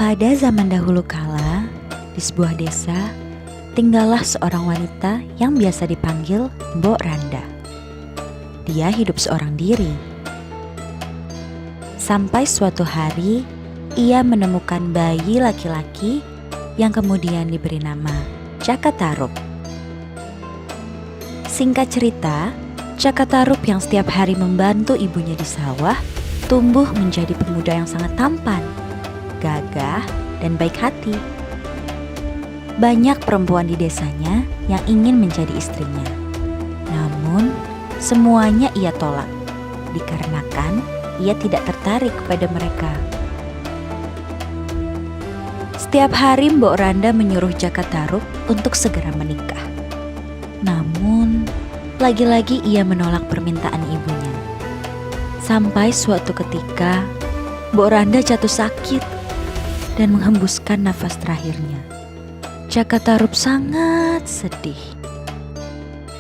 Pada zaman dahulu kala, di sebuah desa, tinggallah seorang wanita yang biasa dipanggil Mbok Randa. Dia hidup seorang diri. Sampai suatu hari, ia menemukan bayi laki-laki yang kemudian diberi nama Cakatarup. Singkat cerita, Cakatarup yang setiap hari membantu ibunya di sawah tumbuh menjadi pemuda yang sangat tampan, gagah, dan baik hati. Banyak perempuan di desanya yang ingin menjadi istrinya. Namun, semuanya ia tolak, dikarenakan ia tidak tertarik kepada mereka. Setiap hari Mbok Randa menyuruh Cakatarup untuk segera menikah. Namun, lagi-lagi ia menolak permintaan ibunya. Sampai suatu ketika, Mbok Randa jatuh sakit dan menghembuskan nafas terakhirnya. Cakatarup sangat sedih.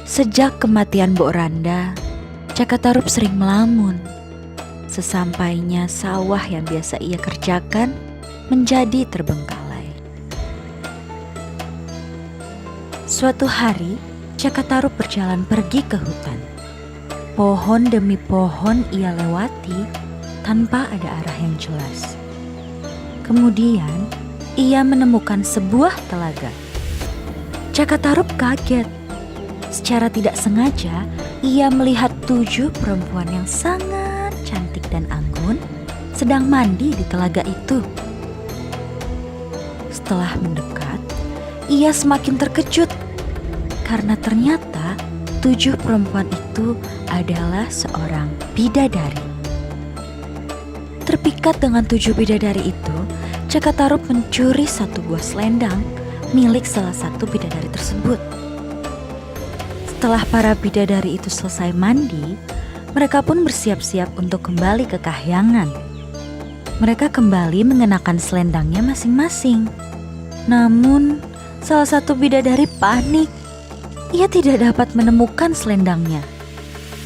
Sejak kematian Mbok Randa, Cakatarup sering melamun. Sesampainya sawah yang biasa ia kerjakan menjadi terbengkalai. Suatu hari, Cakatarup berjalan pergi ke hutan. Pohon demi pohon ia lewati tanpa ada arah yang jelas. Kemudian, ia menemukan sebuah telaga. Cakatarup kaget. Secara tidak sengaja, ia melihat 7 perempuan yang sangat cantik dan anggun sedang mandi di telaga itu. Setelah mendekat, ia semakin terkejut karena ternyata 7 perempuan itu adalah seorang bidadari. Terpikat dengan 7 bidadari itu, Cakatarup mencuri satu buah selendang milik salah satu bidadari tersebut. Setelah para bidadari itu selesai mandi, mereka pun bersiap-siap untuk kembali ke kahyangan. Mereka kembali mengenakan selendangnya masing-masing. Namun, salah satu bidadari panik. Ia tidak dapat menemukan selendangnya.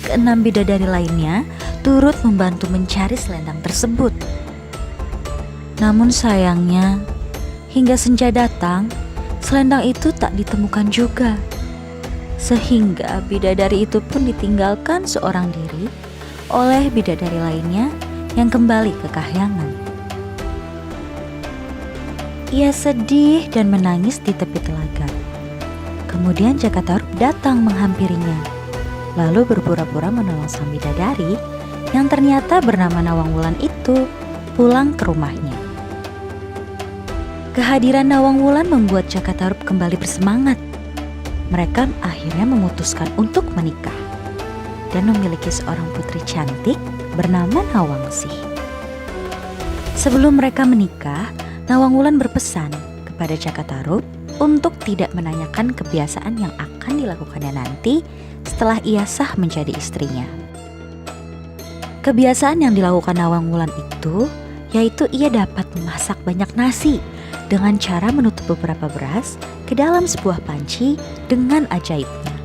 Keenam bidadari lainnya turut membantu mencari selendang tersebut. Namun sayangnya, hingga senja datang, selendang itu tak ditemukan juga. Sehingga bidadari itu pun ditinggalkan seorang diri oleh bidadari lainnya yang kembali ke kahyangan. Ia sedih dan menangis di tepi telaga. Kemudian Cakatarup datang menghampirinya, lalu berpura-pura menolong sang bidadari yang ternyata bernama Nawang Wulan itu pulang ke rumahnya. Kehadiran Nawang Wulan membuat Cakatarup kembali bersemangat. Mereka akhirnya memutuskan untuk menikah dan memiliki seorang putri cantik bernama Nawangsih. Sebelum mereka menikah, Nawang Wulan berpesan kepada Cakatarup untuk tidak menanyakan kebiasaan yang akan dilakukannya nanti setelah ia sah menjadi istrinya. Kebiasaan yang dilakukan Nawang Wulan itu yaitu ia dapat memasak banyak nasi dengan cara menutup beberapa beras ke dalam sebuah panci dengan ajaibnya.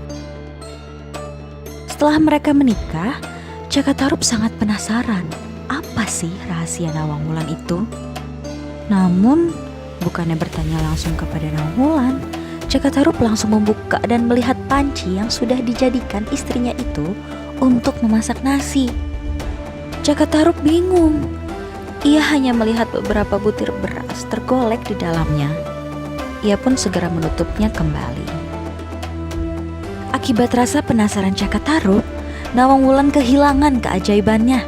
Setelah mereka menikah, Cakatarup sangat penasaran apa sih rahasia Nawang Wulan itu. Namun, bukannya bertanya langsung kepada Nawang Wulan, Cakatarup langsung membuka dan melihat panci yang sudah dijadikan istrinya itu untuk memasak nasi. Cakatarup bingung. Ia hanya melihat beberapa butir beras tergolek di dalamnya. Ia pun segera menutupnya kembali. Akibat rasa penasaran Cakatarup, Nawang Wulan kehilangan keajaibannya.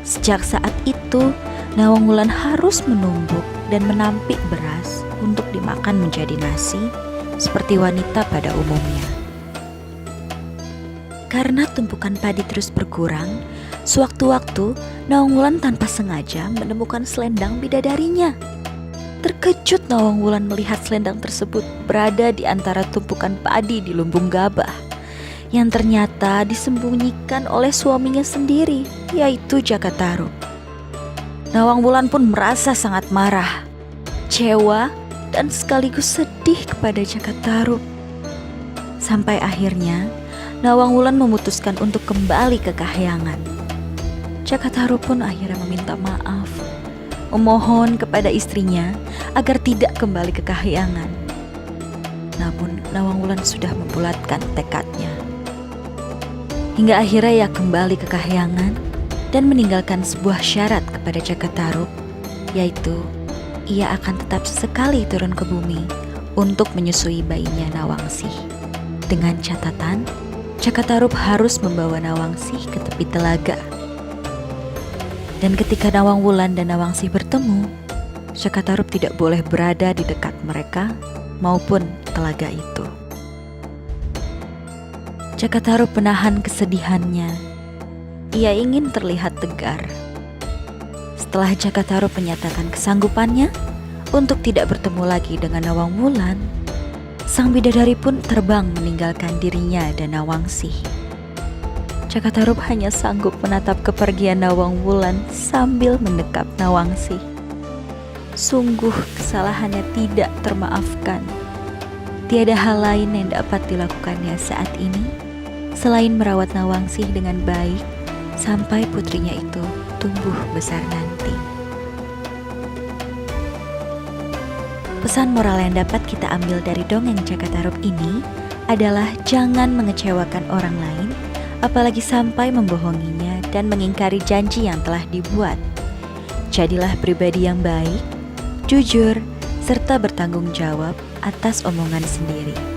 Sejak saat itu, Nawang Wulan harus menumbuk dan menampik beras untuk dimakan menjadi nasi seperti wanita pada umumnya. Karena tumpukan padi terus berkurang, sewaktu-waktu Nawang Wulan tanpa sengaja menemukan selendang bidadarinya. Terkejut Nawang Wulan melihat selendang tersebut berada di antara tumpukan padi di lumbung gabah yang ternyata disembunyikan oleh suaminya sendiri, yaitu Cakatarup. Nawang Wulan pun merasa sangat marah, kecewa, dan sekaligus sedih kepada Cakatarup. Sampai akhirnya Nawang Wulan memutuskan untuk kembali ke kahyangan. Cakatarup pun akhirnya meminta maaf memohon kepada istrinya agar tidak kembali ke Kahyangan. Namun Nawang Wulan sudah membulatkan tekadnya. Hingga akhirnya ia kembali ke Kahyangan dan meninggalkan sebuah syarat kepada Jakatarup, yaitu ia akan tetap sekali turun ke bumi untuk menyusui bayinya Nawangsih. Dengan catatan, Jakatarup harus membawa Nawangsih ke tepi telaga. Dan ketika Nawang Wulan dan Nawangsih bertemu, Jakatarup tidak boleh berada di dekat mereka maupun telaga itu. Jakatarup menahan kesedihannya. Ia ingin terlihat tegar. Setelah Jakatarup menyatakan kesanggupannya untuk tidak bertemu lagi dengan Nawang Wulan, sang bidadari pun terbang meninggalkan dirinya dan Nawangsih. Jakatarup hanya sanggup menatap kepergian Nawang Wulan sambil mendekap Nawangsih. Sungguh kesalahannya tidak termaafkan. Tiada hal lain yang dapat dilakukannya saat ini selain merawat Nawangsih dengan baik sampai putrinya itu tumbuh besar nanti. Pesan moral yang dapat kita ambil dari dongeng Jakatarup ini adalah jangan mengecewakan orang lain, apalagi sampai membohonginya dan mengingkari janji yang telah dibuat. Jadilah pribadi yang baik, jujur, serta bertanggung jawab atas omongan sendiri.